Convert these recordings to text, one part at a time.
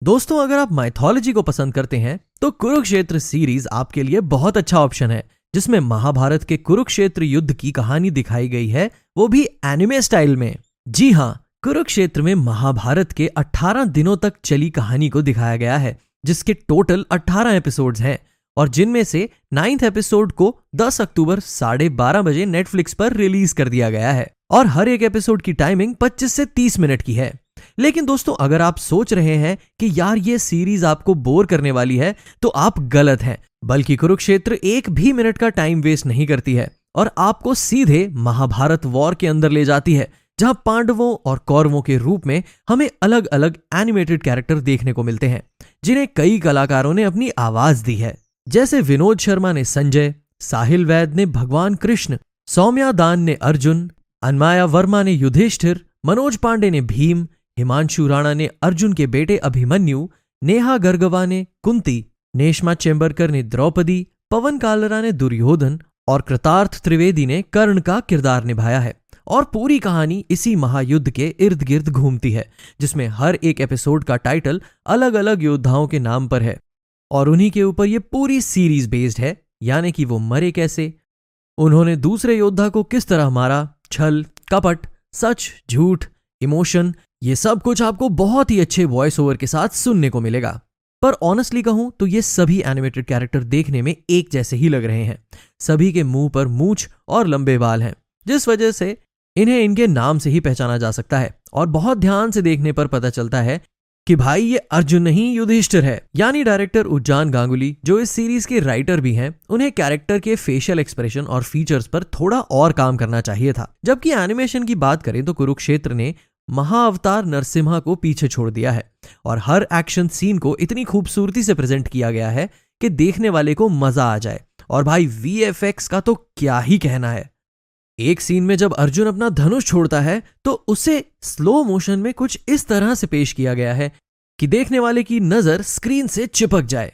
दोस्तों, अगर आप माइथोलॉजी को पसंद करते हैं तो कुरुक्षेत्र सीरीज आपके लिए बहुत अच्छा ऑप्शन है, जिसमें महाभारत के कुरुक्षेत्र युद्ध की कहानी दिखाई गई है, वो भी एनिमे स्टाइल में। जी हाँ, कुरुक्षेत्र में महाभारत के 18 दिनों तक चली कहानी को दिखाया गया है, जिसके टोटल 18 एपिसोड्स हैं और जिनमें से 9th एपिसोड को 10 अक्टूबर 12:30 बजे नेटफ्लिक्स पर रिलीज कर दिया गया है और हर एक एपिसोड की टाइमिंग 25 से 30 मिनट की है। लेकिन दोस्तों, अगर आप सोच रहे हैं कि यार ये सीरीज आपको बोर करने वाली है, तो आप गलत हैं। बल्कि कुरुक्षेत्र एक भी मिनट का टाइम वेस्ट नहीं करती है और आपको सीधे महाभारत वॉर के अंदर ले जाती है, जहां पांडवों और कौरवों के रूप में हमें अलग अलग एनिमेटेड कैरेक्टर देखने को मिलते हैं, जिन्हें कई कलाकारों ने अपनी आवाज दी है। जैसे विनोद शर्मा ने संजय, साहिल वैद ने भगवान कृष्ण, सौम्या दान ने अर्जुन, अनमाया वर्मा ने युधिष्ठिर, मनोज पांडे ने भीम, हिमांशु राणा ने अर्जुन के बेटे अभिमन्यु, नेहा गर्गवा ने कुंती, नेश्मा चेंबरकर ने द्रौपदी, पवन कालरा ने दुर्योधन और कृतार्थ त्रिवेदी ने कर्ण का किरदार निभाया है। और पूरी कहानी इसी महायुद्ध के इर्द गिर्द घूमती है, जिसमें हर एक एपिसोड का टाइटल अलग अलग योद्धाओं के नाम पर है और उन्हीं के ऊपर ये पूरी सीरीज बेस्ड है। यानी कि वो मरे कैसे, उन्होंने दूसरे योद्धा को किस तरह मारा, छल, कपट, सच, झूठ, इमोशन, ये सब कुछ आपको बहुत ही अच्छे वॉइस ओवर के साथ सुनने को मिलेगा। पर ऑनेस्टली कहूं तो ये सभी एनिमेटेड कैरेक्टर देखने में एक जैसे ही लग रहे हैं। सभी के मुंह पर मूंछ और लंबे बाल हैं, जिस वजह से इन्हें इनके नाम से ही पहचाना जा सकता है और बहुत ध्यान से देखने पर पता चलता है कि भाई ये अर्जुन नहीं युधिष्ठिर है। यानी डायरेक्टर उज्जान गांगुली, जो इस सीरीज के राइटर भी हैं, उन्हें कैरेक्टर के फेशियल एक्सप्रेशन और फीचर्स पर थोड़ा और काम करना चाहिए था। जबकि एनिमेशन की बात करें तो कुरुक्षेत्र ने महाअवतार नरसिम्हा को पीछे छोड़ दिया है और हर एक्शन सीन को इतनी खूबसूरती से प्रेजेंट किया गया है कि देखने वाले को मजा आ जाए। और भाई वीएफएक्स का तो क्या ही कहना है। एक सीन में जब अर्जुन अपना धनुष छोड़ता है तो उसे स्लो मोशन में कुछ इस तरह से पेश किया गया है कि देखने वाले की नजर स्क्रीन से चिपक जाए।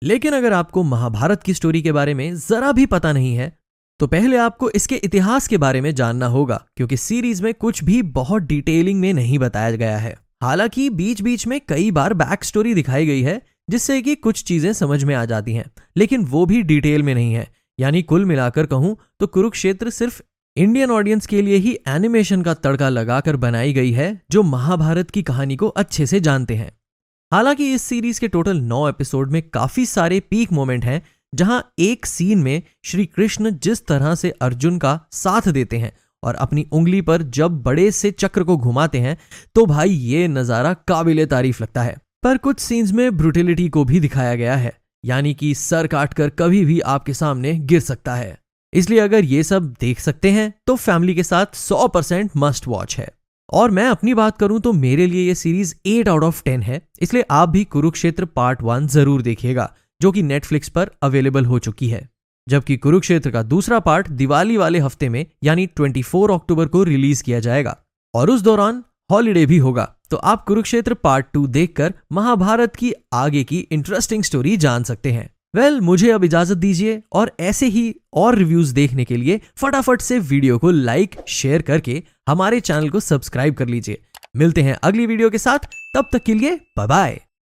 लेकिन अगर आपको महाभारत की स्टोरी के बारे में जरा भी पता नहीं है तो पहले आपको इसके इतिहास के बारे में जानना होगा, क्योंकि सीरीज में कुछ भी बहुत डिटेलिंग में नहीं बताया गया है। हालांकि बीच बीच में कई बार बैक स्टोरी दिखाई गई है, जिससे कि कुछ चीजें समझ में आ जाती हैं, लेकिन वो भी डिटेल में नहीं है। यानी कुल मिलाकर कहूं तो कुरुक्षेत्र सिर्फ इंडियन ऑडियंस के लिए ही एनिमेशन का तड़का लगाकर बनाई गई है, जो महाभारत की कहानी को अच्छे से जानते हैं। हालांकि इस सीरीज के टोटल 9 एपिसोड में काफी सारे पीक मोमेंट हैं, जहां एक सीन में श्री कृष्ण जिस तरह से अर्जुन का साथ देते हैं और अपनी उंगली पर जब बड़े से चक्र को घुमाते हैं, तो भाई ये नजारा काबिले तारीफ लगता है। पर कुछ सीन्स में ब्रूटिलिटी को भी दिखाया गया है, यानी कि सर काटकर कभी भी आपके सामने गिर सकता है। इसलिए अगर ये सब देख सकते हैं तो फैमिली के साथ 100% मस्ट वॉच है। और मैं अपनी बात करूं तो मेरे लिए ये सीरीज 8 आउट ऑफ 10 है। इसलिए आप भी कुरुक्षेत्र पार्ट 1 जरूर देखिएगा, जो कि नेटफ्लिक्स पर अवेलेबल हो चुकी है। जबकि कुरुक्षेत्र का दूसरा पार्ट दिवाली वाले हफ्ते में यानी 24 अक्टूबर को रिलीज किया जाएगा और उस दौरान हॉलिडे भी होगा, तो आप कुरुक्षेत्र पार्ट 2 देखकर महाभारत की आगे की इंटरेस्टिंग स्टोरी जान सकते हैं। मुझे अब इजाजत दीजिए और ऐसे ही और रिव्यूज देखने के लिए फटाफट से वीडियो को लाइक शेयर करके हमारे चैनल को सब्सक्राइब कर लीजिए। मिलते हैं अगली वीडियो के साथ, तब तक के लिए बाय बाय।